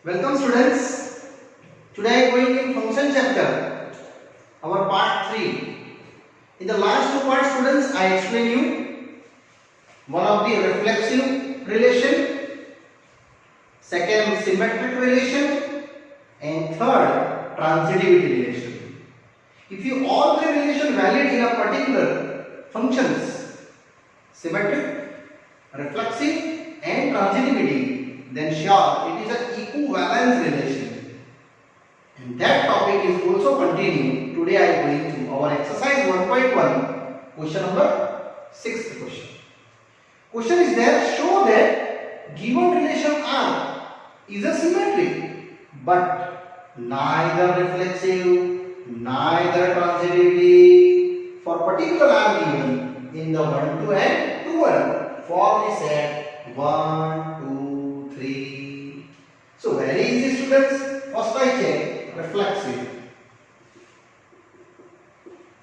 Welcome students. Today I am going in function chapter, our part 3. In the last two parts students, I explain you one of the reflexive relation, second symmetric relation, and third transitivity relation. If you all three relation valid in a particular functions, symmetric, reflexive, and transitivity, then sure it is an equivalence relation. And that topic is also continued. Today I am going to our exercise 1.1, question number 6th question. Question is there, show that given relation R is a symmetric, but neither reflexive, neither transitivity for particular R given in the 1, 2 and 2, 1 for the set 1, 2, 3. So very easy students. First I check reflexive.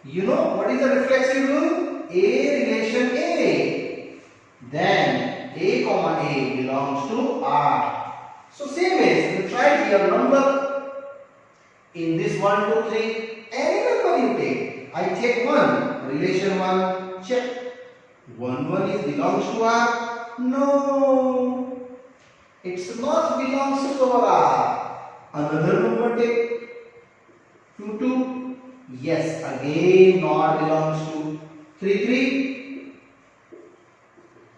You know what is the reflexive rule? A relation A, then A comma A belongs to R. So same as you try your number in this 1, 2, 3. Any number you take. I take 1, relation 1, check. 1 is belongs to R. No, it's not belongs to R. Another number take 2, 2. Yes, again not belongs to 3, 3.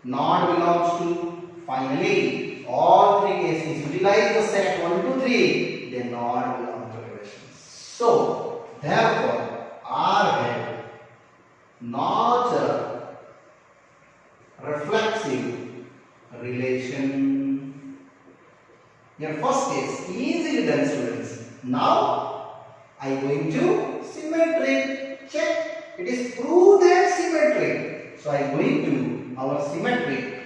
Not belongs to. Finally, all three cases utilize the set 1, 2, 3. They not belong to relations. So therefore, R had not a reflexive relation. Your first case easily done students. Now I am going to symmetric. Check. It is proved that symmetric. So I am going to our symmetric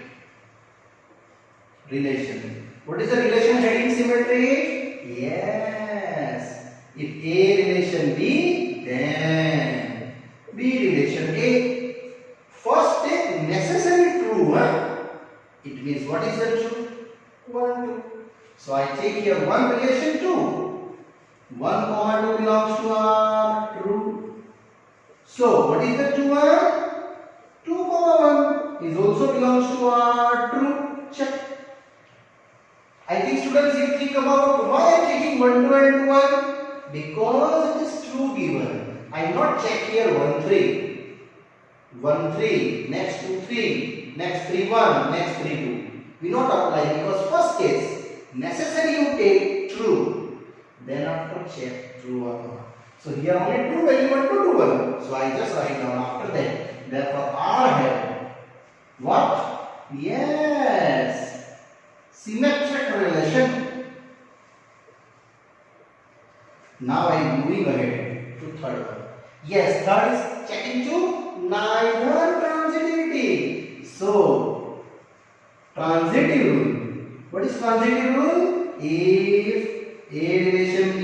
relation. What is the relation heading symmetric? Yes. If A relation B, then B relation A. First take necessary true. It means what is the true? 1, 2. So I take here 1 relation 2. 1 comma 2 belongs to R, true. So what is the 2 1? 2 comma 1 is also belongs to R, true. Check. I think students you think about why I am taking 1, 2 and 2, 1. Because it is true given. I not check here 1, 3. 1, 3, next 2, 3, next 3, 1, next 3, 2. We not apply because first case necessary you take true. Then after check true or not. So here only true value 1 to 2, 1. So I just write down after that. Therefore R had what? Yes, symmetric relation. Now I am moving ahead to third one. Yes, third is checking to neither transitivity. So transitive rule. What is transitive rule? If A relation B,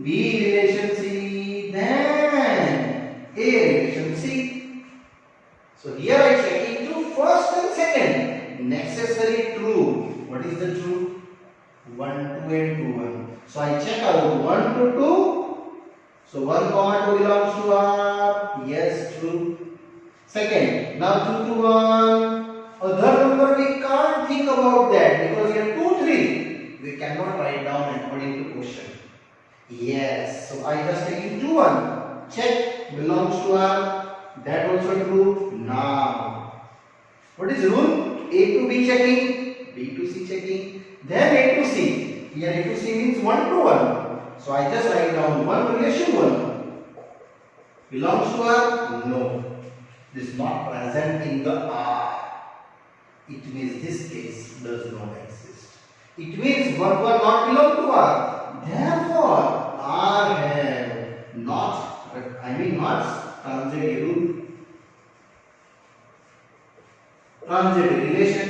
B relation C, then A relation C. So here I check into first and second. Necessary true. What is the true? 1, 2 and 2, 1. So I check out 1 to 2. So 1 comma 2 belongs to R. Yes, true. Second, now 2 to 1. Other number we can't think about that because here 2, 3. We cannot write down according to question. Yes, so I just take 2, 1. Check, belongs to R. That also true. Now, what is rule? A to B checking, B to C checking, then A to C. Here A to C means 1 to 1. So I just write down 1 relation 1. Belongs to R? No. This is not present in the R. It means this case does not exist. It means 1 not belong to R. Therefore, R have not transitive relation,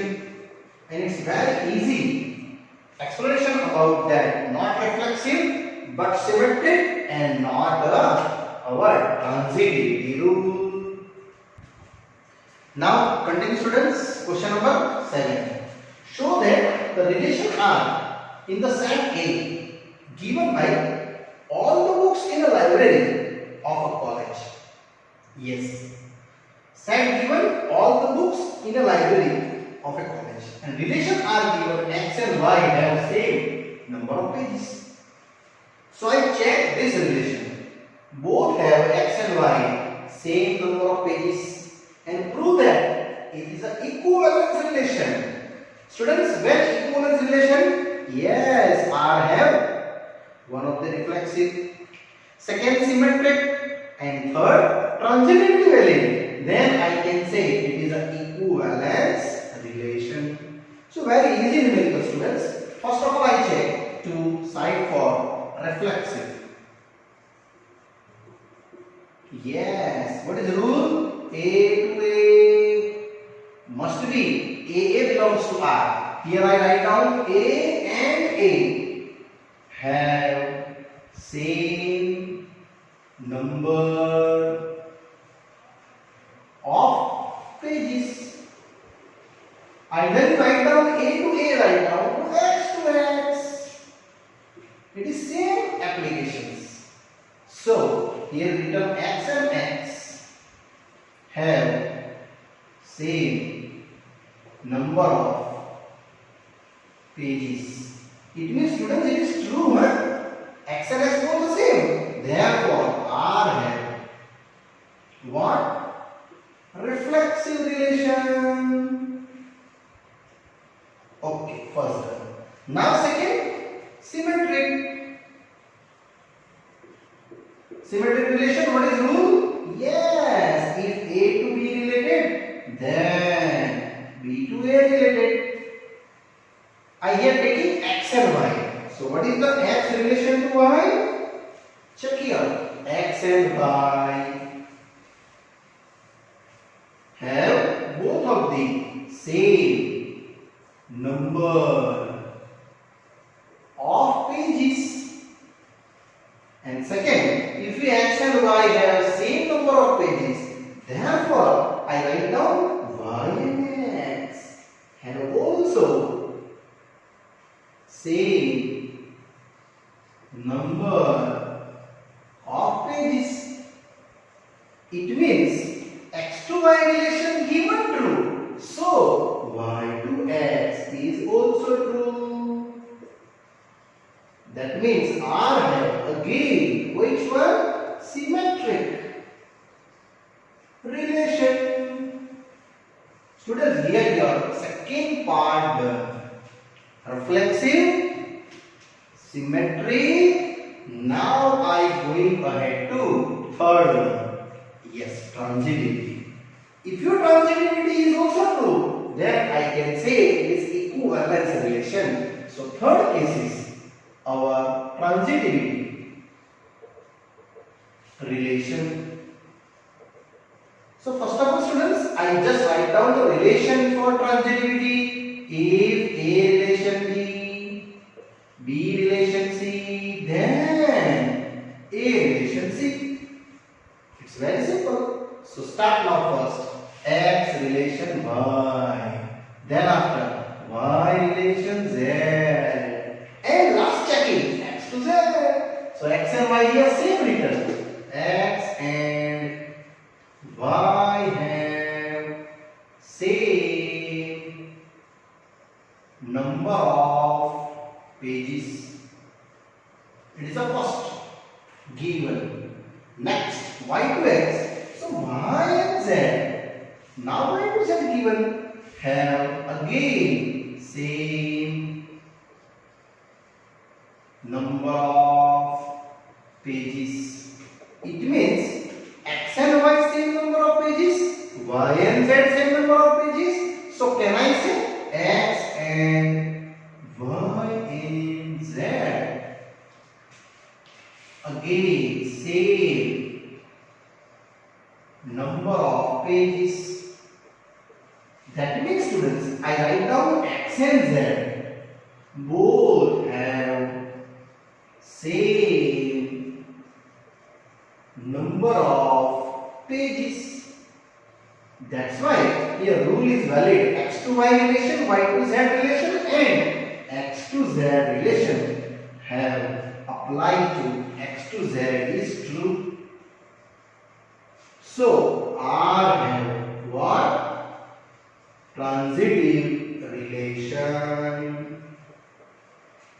and it's very easy explanation about that. Not reflexive, but symmetric, and not our transitivity rule. Now, continue students. Question number 7. Show that the relation R in the set A given by all the books in a library of a college. Yes, set given all the books in a library of a college, and relation are given x and y have same number of pages. So I check this relation. Both have x and y same number of pages and prove that it is an equivalence relation. Students, when equivalence relation? Yes, R have one of the reflexive, second symmetric, and third transitivity value. Then I can say it is an equivalence relation. So very easy numerical, students. First of all, I check to side for reflexive. Yes, what is the rule? A to A must be AA belongs to R. Here I write down A and A have same number of pages. I then write down A to A, write down X to X. It is same applications. So here written X and X have same number of pages. It means, students, it is true, huh? X and X both the same. Therefore, R have what? Reflexive relation. Okay, first done. Now second, symmetric. Symmetric relation, what is rule? Yes, if A to B related, then B to A related. I am taking X and Y. So what is the X relation to Y? Check here. X and Y have both of the same number of pages. And second, if we X and Y have same number of pages, therefore I write down Y and X have also same number of pages. It means X to Y relation given true. So Y to X is also true. That means R have again which one? Symmetric relation. Students, here your second part done. Reflexive, symmetry. Now I going ahead to third one. Yes, transitivity. If your transitivity is also true, then I can say it is equivalence relation. So third case is our transitivity relation. So first of all, students, I just write down the relation for transitivity. If A relation B, B relation C, then A relation C. It's very simple. So start now first. X relation Y. Then after Y relation Z. And last checking X to Z. So X and Y here same written. X and Y have same number of pages. It is the first given. Next, Y to X. So Y and Z. Now Y to Z given have again same number of pages. It means X and Y same number of pages, Y and Z same number of pages. So can I say X and Y and Z again same number of pages? That means, students, I write down X and Z both have same number of pages. That's why here rule is valid. X to Y relation, Y to Z relation, and X to Z Z relation have applied to X to Z is true. So R have what? Transitive relation.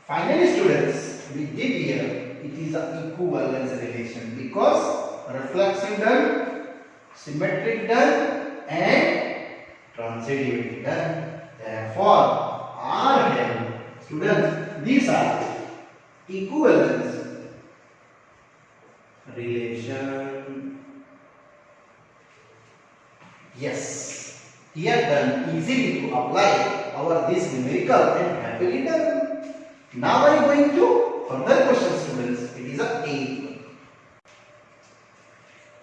Finally students, we did here, it is an equivalence relation because reflexive done, symmetric done and transitivity done. Therefore, R have, students, these are equivalence relation. Yes, here done easily to apply our this numerical and happily done. Now I am going to further question students. It is a 8th.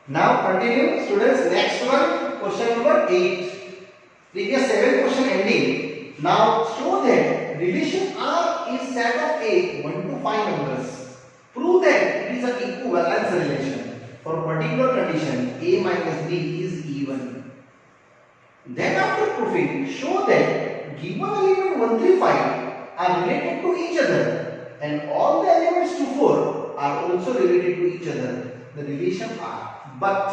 Now continue students. Next one, question number 8. Previous 7 question ending. Now show that relation R is set of A 1 to 5 numbers. Prove that it is an equivalence relation. For particular condition A minus B is even. Then after proving, show that given element 1, 3, 5 are related to each other and all the elements 2, 4 are also related to each other. The relation R. But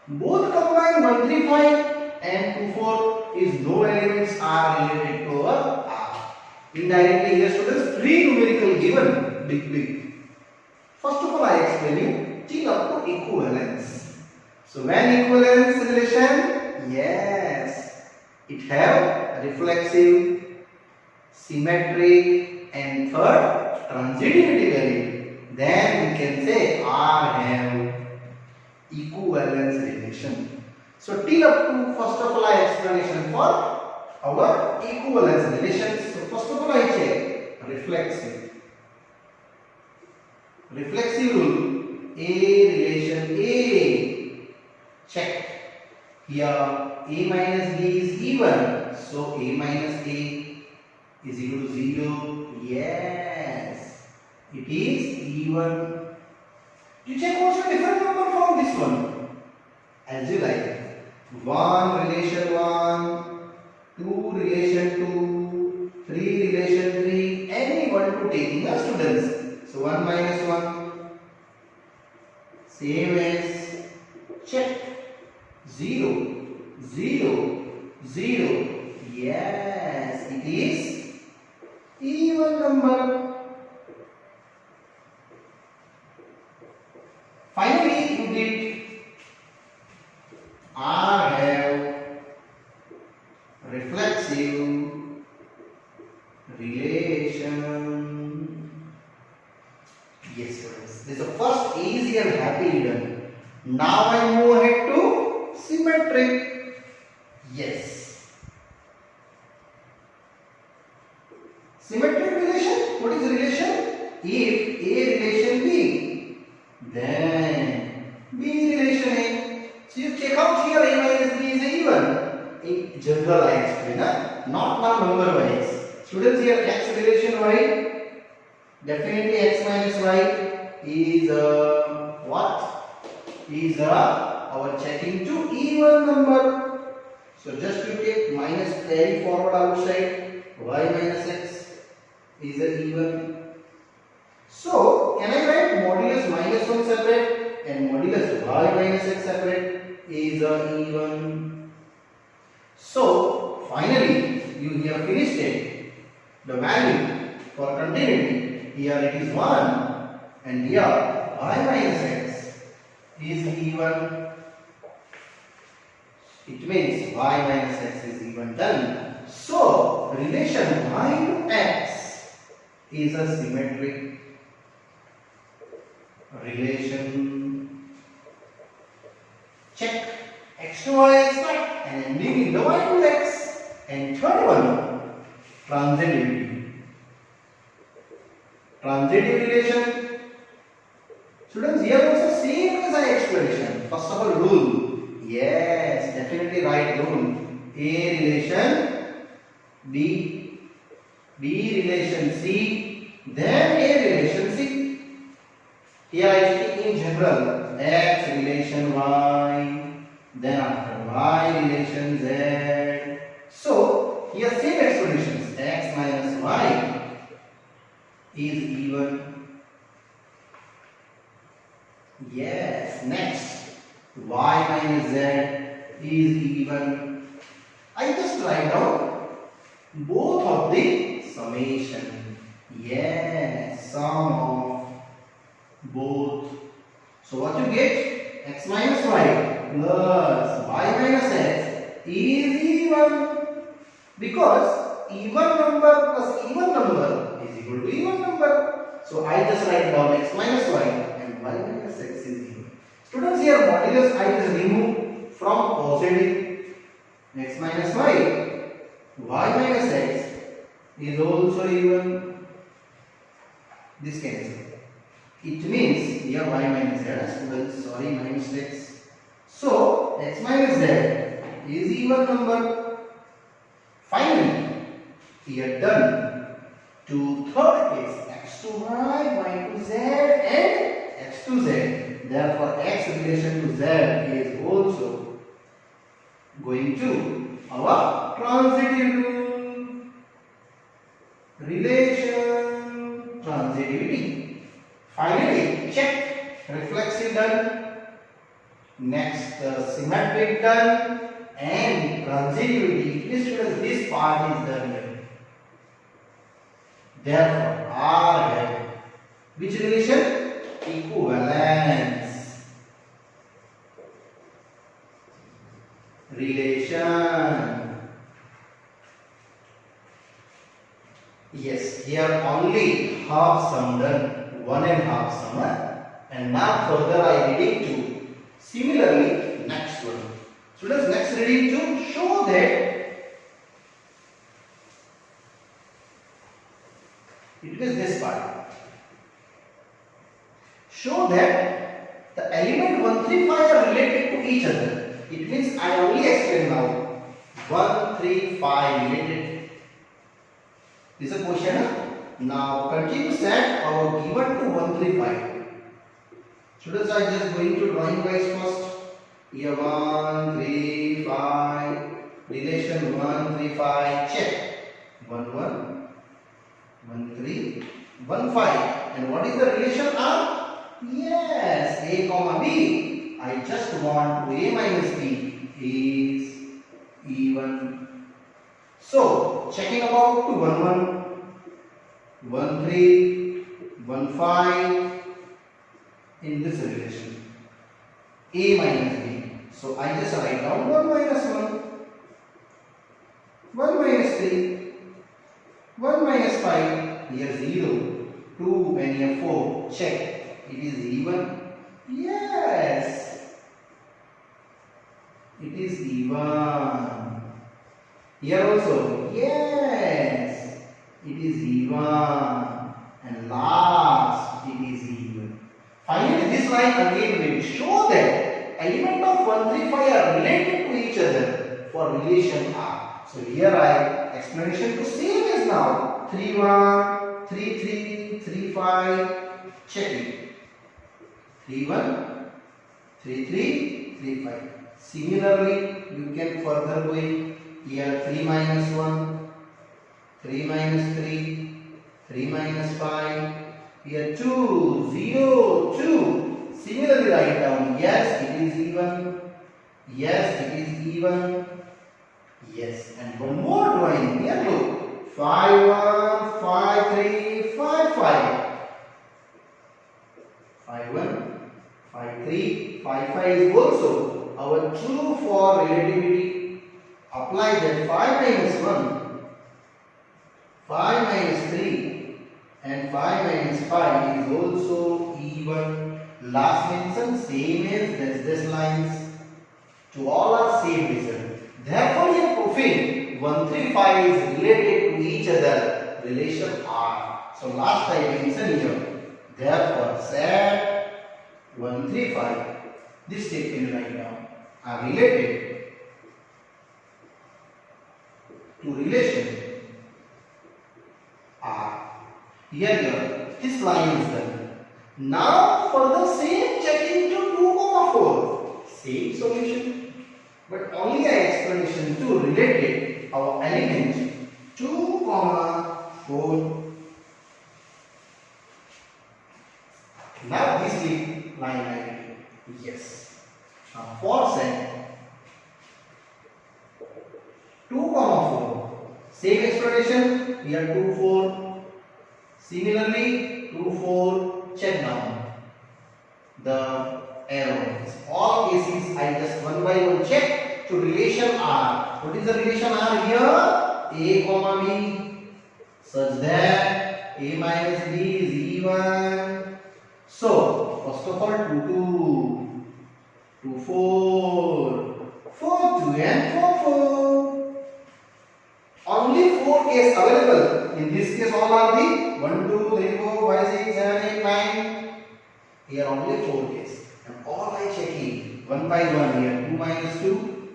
both combined 1, 3, 5 and 2, 4 is no elements are related to our R. Indirectly here students, 3 numerical given big. First of all I explain you till up to equivalence. So when equivalence relation, yes, it have reflexive, symmetric and third transitivity value. Then we can say R have equivalence relation. So till up to first of all I explanation for our equivalence relation. So first of all I check reflexive. Reflexive rule, A relation A. Check. Here A minus B is even. So A minus A is equal to 0. Yes. It is even. You check also different number from this one. As you like. 1 relation 1, 2 relation 2, 3 relation 3. Any one to taking the students. So 1 minus 1. Same as check. 0, 0, 0. Yes, it is even number. Finally, you did R have reflexive relation. Yes, friends. This is the first easy and happily done. Now I move ahead to symmetric. Yes. Symmetric relation. What is relation? If A relation B, then B relation A. So you check out here A minus B is even. In general I explain, not now number wise. Students here X relation Y. Definitely X minus Y is what? Is our checking to even number. So just you take minus carry forward outside. Y minus X is a even. So can I write modulus minus 1 separate and modulus Y minus X separate is a even. So finally you here finished it. The value for continuity here it is 1 and here Y minus X is even. It means Y minus X is even done. So relation Y to X is a symmetric relation. Check. X to Y is not and ending in the Y to X. And third one, transitivity. Transitive relation. Students, here also same as I explanation. First of all, rule. Yes, definitely right rule. A relation B, B relation C, then A relation C. Here I take in general X relation Y, then after Y relation Z. So here same explanations X minus Y is even. Yes, next, y minus z is even. I just write down both of the summation. Yes, sum of both. So what you get? X minus y plus y minus x is even, because even number plus even number is equal to even number. So I just write down x minus y and y minus x is even. Students, here modulus I just remove from positive. X minus y minus x is also even. This cancel. It means here y minus z. Students, sorry, my mistakes. So x minus z is even number. Finally, here done. To third case, x to y to z, and x to z. Therefore, x relation to z is also going to our transitive rule. Relation, transitivity. Finally, check. Reflexive done. Next, symmetric done. And transitivity. Please students, this part is done here. Therefore, R has which relation? Equivalence relation. Yes, here only half sum done, 1 and half sum. And now further I reading to. Similarly, next one. Students, next reading to show that it is this part. Show that the element 1, 3, 5 are related to each other. It means I only explain now. 1, 3, 5 related. This is a question. Now continue set our given to 1, 3, 5. Students, I just going to drawing wise first. Here 1, 3, 5. Relation 1, 3, 5. Check. 1, 1. 1, 3, 1, 5. And what is the relation R? Yes, A comma B. I just want to A minus B is even. So, checking about to 1, 1, 1, 3, 1, 5 in this relation. A minus B. So, I just write down 1 minus 1, 1 minus 3, 1 minus 5, here 0, 2 and here 4, check, it is even, yes, it is even, here also, yes, it is even, and last, it is even. Finally, this line again will show that element of 1, 3, 5 are related to each other for relation R. So here I explanation to same as now. 3, 1, 3, 3, 3, 5. Check it. 3, 1, 3, 3, 3, 5. Similarly, you can further go in. Here 3 minus 1, 3 minus 3, 3 minus 5. Here 2, 0, 2. Similarly, write down. Yes, it is even. Yes, it is even. Yes, and one more drawing. Here look. 5, 1, 5, 3, 5, 5. 5, 1, 5, 3, 5, 5 is also our true for relativity. Apply that 5 minus 1, 5 minus 3 and 5 minus 5 is also even. Last mention same as this lines. To all are same result. Therefore, you are proving 1, 3, 5 is related to each other. Relation R. So last I mentioned here. Therefore, set 1, 3, 5. This statement right now are related to relation R. Here this line is done. Now for the same checking to 2, 4. Same solution. But only an explanation to related our element 2, 4. Now this line I will. Yes. Now for set 2, 4. Same explanation. Here 2, 4. Similarly 2, 4. Check down the arrows. All cases I just one by one check to relation R. What is the relation R here? A comma B, such that A minus B is even. So first of all 2, 2, 2, 4, 4, 2 and 4, 4. Only 4 cases available. In this case all are the 1, 2, 3, 4, 5, 6, 7, 8, 9. Here only 4 cases. And all I checking one by one here. 2 minus 2,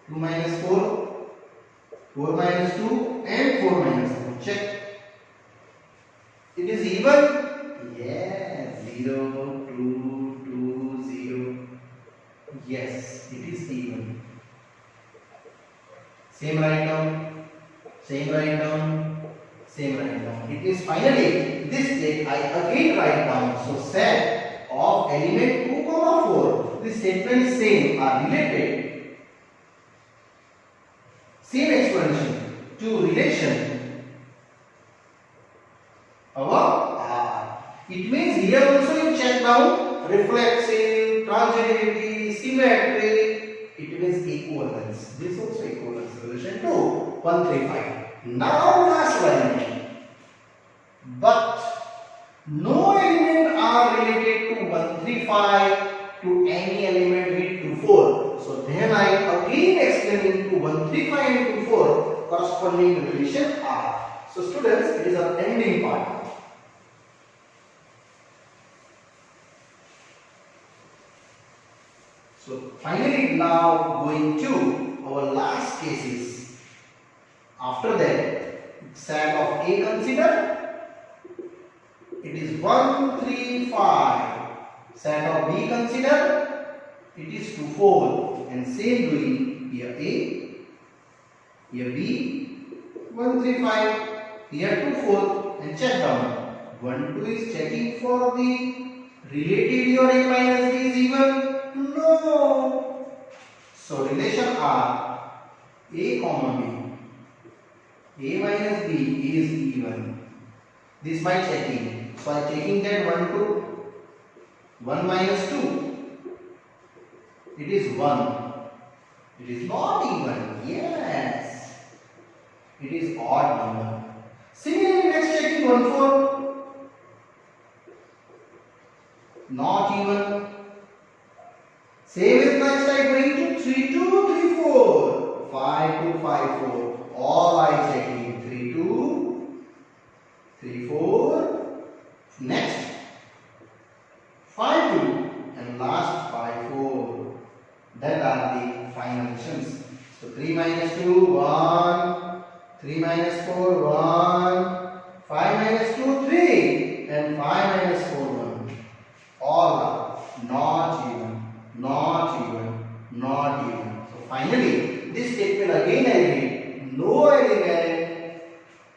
2 minus 4, 4 minus 2 and 4 minus 4. Check. It is even. Yes. 0, 2, 2, 0. Yes, it is even. Same write down, same write down, same write down. It is finally this state I again write down. So set of element 2, 4. This statement is same, are related. Same explanation to relation our R. It means here also you check down reflexive, transitivity, symmetry. It means equivalence. This also equivalence relation to 1, 3, 5. Now last line. But no element are related to 1, 3, 5 to any element with 2, 4. So then I again explaining to 1, 3, 5 and 2, 4 corresponding relation R. So students, it is an ending part. So finally now going to our last cases. After that, set of A consider. It is 1, 3, 5. Set of B consider. It is 2, 4. And same doing here A, here B, 1, 3, 5. Here 2, 4. And check down. 1, 2 is checking for the related your A minus B is even. No. So relation R, A comma B, A minus B is even. This by checking. So I checking that 1, 2, 1 minus 2. It is 1. It is not even. Yes. It is odd number. Similarly, next checking 1, 4. Not even. Same as next I going to 3, 2, 3, 4. 5, 2, 5, 4. All I checking 3, 2, 3, 4. Next 5, 2 and last 5, 4. That are the final actions. So 3 minus 2, 1. 3 minus 4, 1. 5 minus 2, 3. And 5 minus 4, 1. All are not even. Not even, not even. So finally, this statement again I read. No element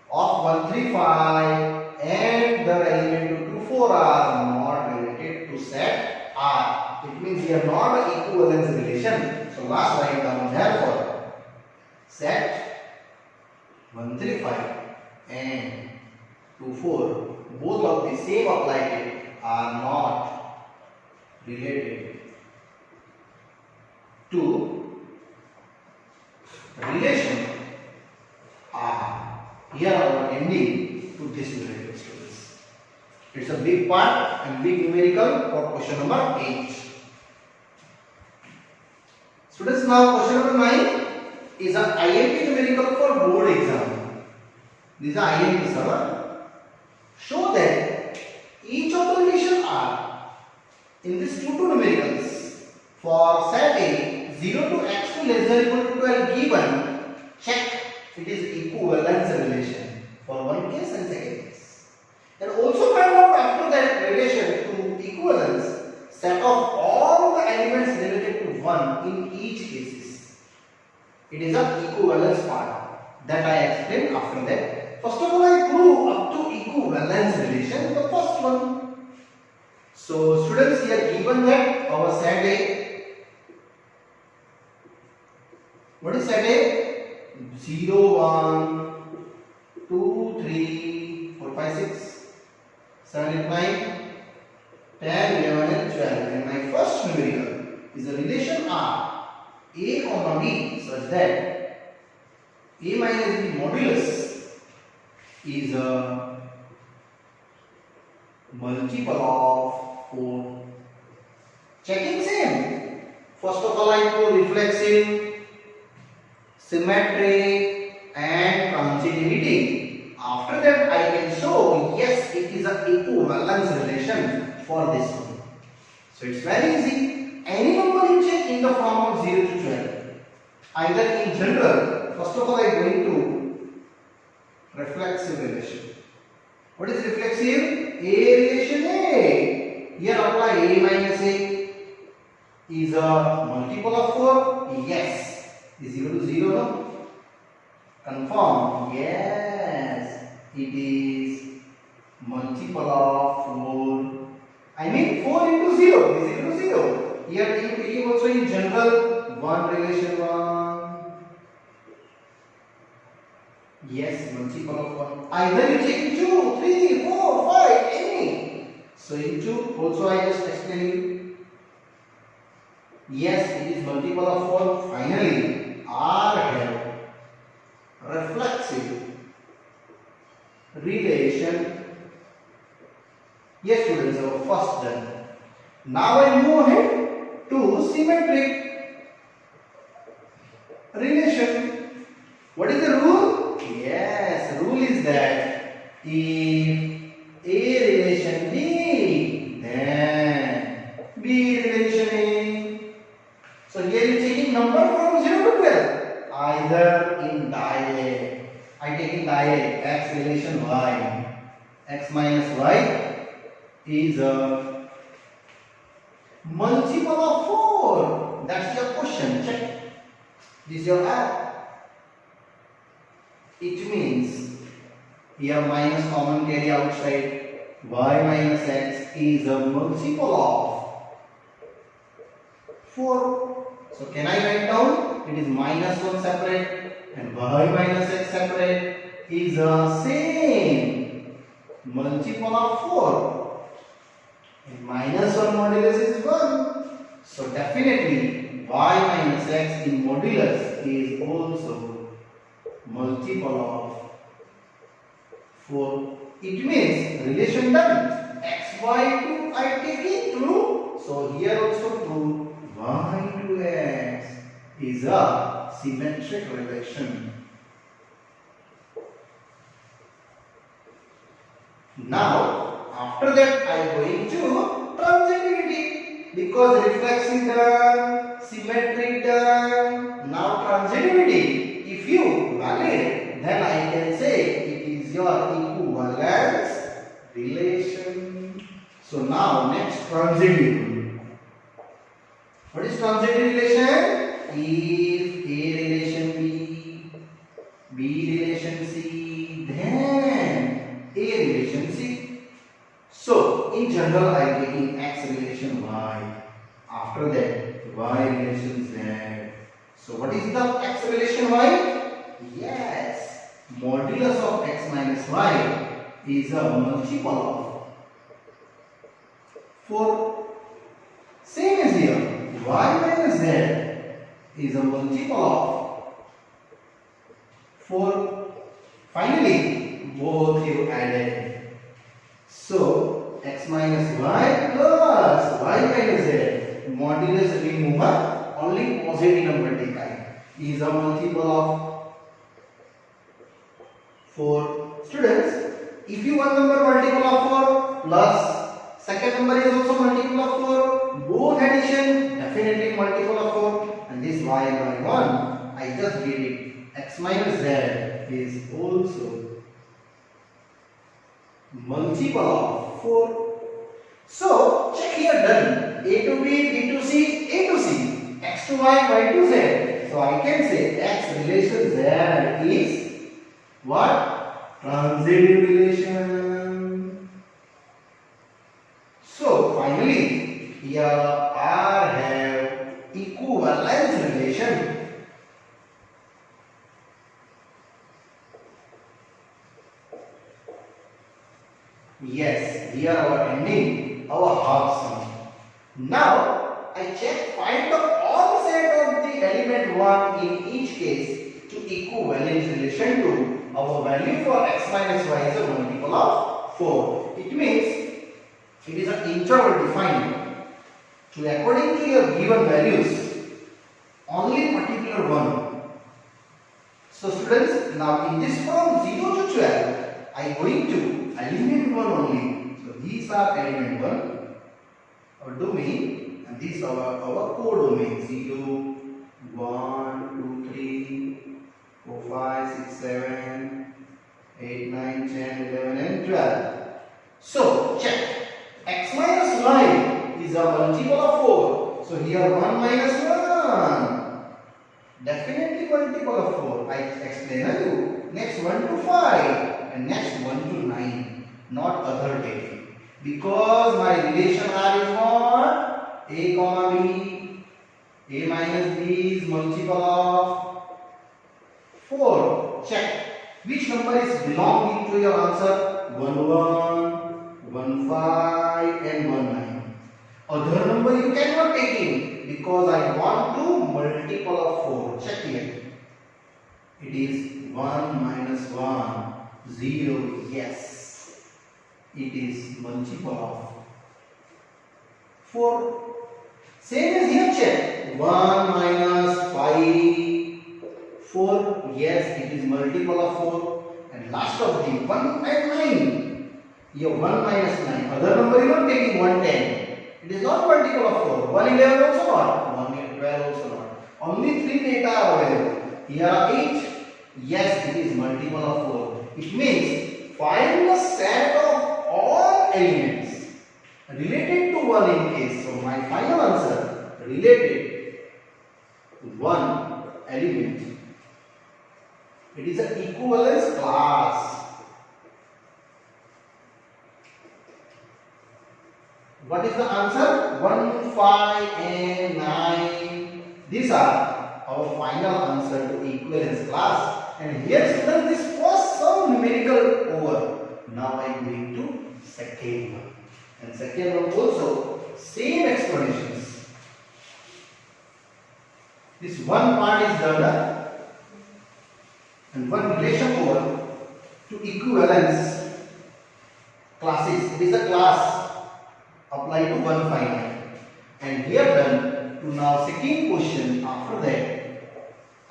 of 1, 3, 5 and the element 2, 4 are not related to set R. It means they are not an equivalence relation. So last write down therefore set 1, 3, 5 and 2, 4 both of the same applied are not related to relation R. Here our ending to this numerical students. It's a big part and big numerical for question number 8. Students, now question number 9 is an IMP numerical for board exam. This is an IMP server. Show that each of the relation R in this 2 numericals for set A 0 to x2 less than equal to 12 given, check it is equivalence relation for one case and second case. And also find out after that relation to equivalence set of all the elements related to 1 in each cases. It is an equivalence part that I explained after that. First of all, I prove up to equivalence relation the first one. So students, here given that our set A, what is set A? 0, 1, 2, 3, 4, 5, 6, 7, 8, 9, 10, 11 and 12. And my first numerical is a relation R, A comma B, such that A minus B modulus is a multiple of 4. Checking same. First of all, I put reflexive, symmetric and transitivity. After that, I can show yes, it is an equivalence relation for this one. So it's very easy. Any number you check in the form of 0 to 12. Either in general, first of all, I am going to reflexive relation. What is reflexive? A relation A. Here apply A minus A is a multiple of 4. Yes. Is 0 to 0, no? Confirm. Yes. It is multiple of 4. I mean 4 into 0 is 0 to 0. Here you taking also in general 1 relation 1. Yes, multiple of 1. Either you take 2, 3, 4, 5, any. So in 2 also I just explain you. Yes, it is multiple of 4. Finally, R have reflexive relation. Yes, students, our first done. Now I move ahead to symmetric relation. What is the rule? Yes, rule is that if A relation B, then B relation A. So here you taking number from 0 to 12. Either in diag. I take in diag x relation y. X minus y is a multiple of 4. That's your question. Check. This is your app. It means here minus common carry outside. Y minus x is a multiple of 4. So can I write down? It is minus 1 separate and y minus x separate is a same multiple of 4. And minus 1 modulus is 1. So definitely y minus x in modulus is also multiple of 4. It means relation done. X, y to I take it true. So here also true. Y to x is a symmetric relation. Now, after that I am going to transitivity, because reflexive done, symmetric done. Now transitivity. If you valid, then I can say it is your equivalence relation. So now next transitive. What is transitive relation? If A relation B, B relation C, then A relation C. So in general I am taking X relation Y. After that Y relation Z. So what is the X relation Y? Yes, modulus of X minus Y is a multiple of 4. Same as here. Y minus Z is a multiple of 4. Finally, both you added. So, x minus y plus y minus z modulus remover only positive number taken is a multiple of 4. Students, if you one number multiple of 4 plus second number is also multiple of 4, both addition definitely multiple of 4, and this y and y1 I just did it. X minus z is also multiple of 4. So check here done. A to B, B to C, A to C, X to Y, Y to Z. So I can say X relation Z is what? Transitive relation. So finally finally, here R have equivalence relation. Yes, here our ending, our half sum. Now, I check find the onset of the element 1 in each case to equivalence relation to our value for x minus y is a multiple of 4. It means it is an interval defined to according to your given values, only particular one. So students, now in this from 0 to 12, I am going to element 1 only. So these are element 1, our domain, and these are our codomain 0, 1, 2, 3, 4, 5, 6, 7, 8, 9, 10, 11 and 12. So check, x minus y is a multiple of 4. So here 1 minus 1, definitely multiple of 4. I explain you. Next 1 to 5 and next 1 to 9, not other taking. Because my relation R is what? A comma B. A minus B is multiple of 4. Check. Which number is belonging to your answer? 1 1, 1 5 and 1 9. Other number you cannot take in because I want to multiple of 4. Check here. It is 1 minus 1, 0. Yes. It is multiple of 4. Same as here, check. 1 minus 5, 4. Yes, it is multiple of 4. And last of the 1 and 9. Here 1 minus 9. Other number you are not taking 110. It is not multiple of 4. 111 also not. 112 also not. Only 3 data are available. Here are 8. Yes, it is multiple of 4. It means find the set of all elements related to 1 in case. So my final answer related to 1 element. It is an equivalence class. What is the answer? 1, 5 and 9. These are our final answer to equivalence class. And here students, this was some numerical over. Now I am going to second one. And second one also same explanations. This one part is done and one relation over to equivalence classes. It is a class apply to one finite. And here done to now second question after that.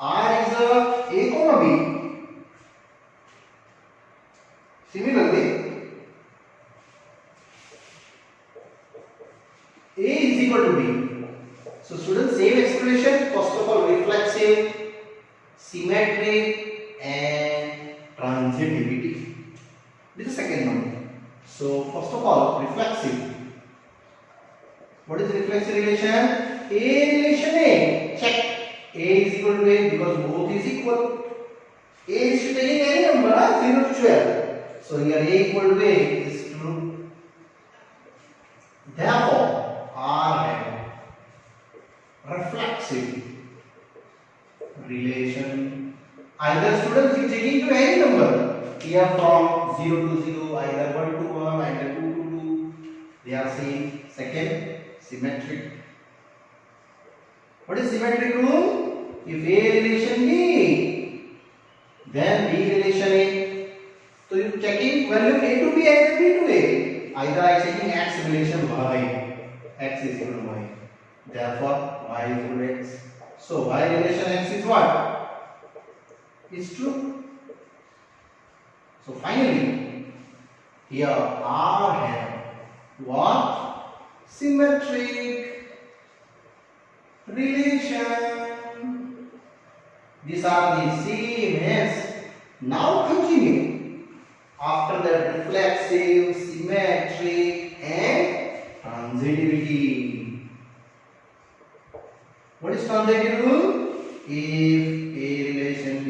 R is a comma B. Similarly, A is equal to B. So students, same expression. First of all, reflexive, symmetric and transitivity. This is the second one. So first of all, reflexive. What is reflexive relation? A relation A. Check. A is equal to A because both is equal. A is taking any number 0 to 12. So here A equal to A is true. Therefore, R have reflexive relation. Either students you taking to any number. Here from 0 to 0, either 1 to 1, either 2 to 2. They are same. Second, symmetric. What is symmetric rule? If A relation B, then B relation A. So you checking value A to B, either B to A. Either I checking X relation Y. X is equal to Y. Therefore, Y is equal to X. So Y relation X is what? Is true. So finally, here R have what? Symmetric relation. These are the same as. Now continue. After that, reflexive, symmetric and transitivity. What is transitive rule? If A relation B,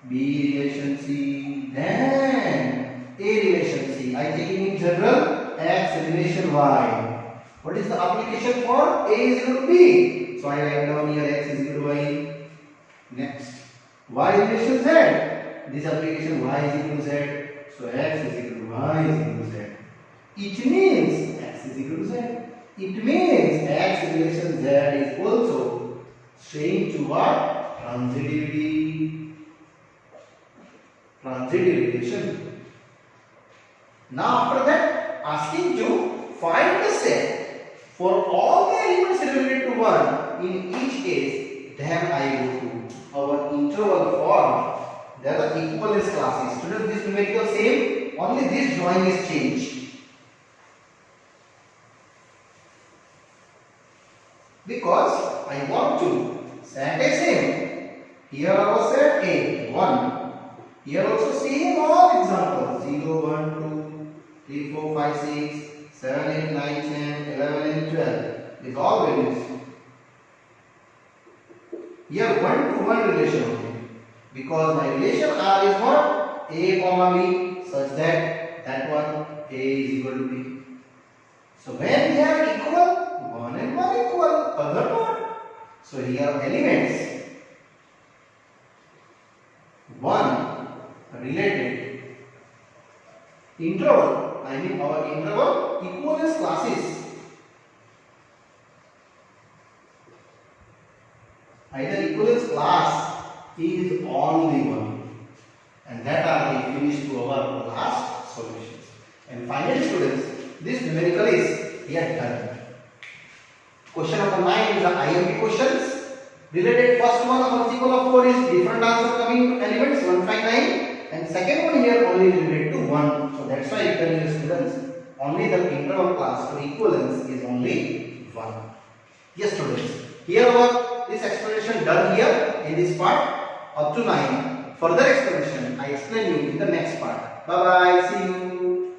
B relation C, then A relation C. I taking in general X x relation y. What is the application for a is equal to b? So I write down here x is equal to y. Next, y relation z. This application y is equal to z. So x is equal to y is equal to z. It means x is equal to z. It means x relation z is also saying to what? Transitivity. Transitive relation. Now after that, asking to find the set for all the elements related to 1 in each case, then I go to our interval form. They are the equivalence classes. Students, this numerical same, only this drawing is changed. Because I want to set a same. Here I was set a 1. Here also same all examples 0, 1, 2, 3, 4, 5, 6, 7, 8, 9, 10, 11 and 12. These all values. Here 1 to 1 relation only. Because my relation R is what? A comma B, such that one A is equal to B. So when we have equal, 1 and 1 equal, other not. So here elements 1 related interval, I mean our interval equivalence classes. Either equivalence class is only 1, and that are the finish to our last solutions. And finally students, this numerical is here done. Question number 9 is the IMP questions. Related first one of multiple of 4 is different answer coming to elements 1, 5, 9, and second one here only related to 1. So that's why I tell you students, only the interval class for equivalence is only 1. Yes students, here our this explanation done here in this part up to 9. Further explanation I explain you in the next part. Bye bye, see you.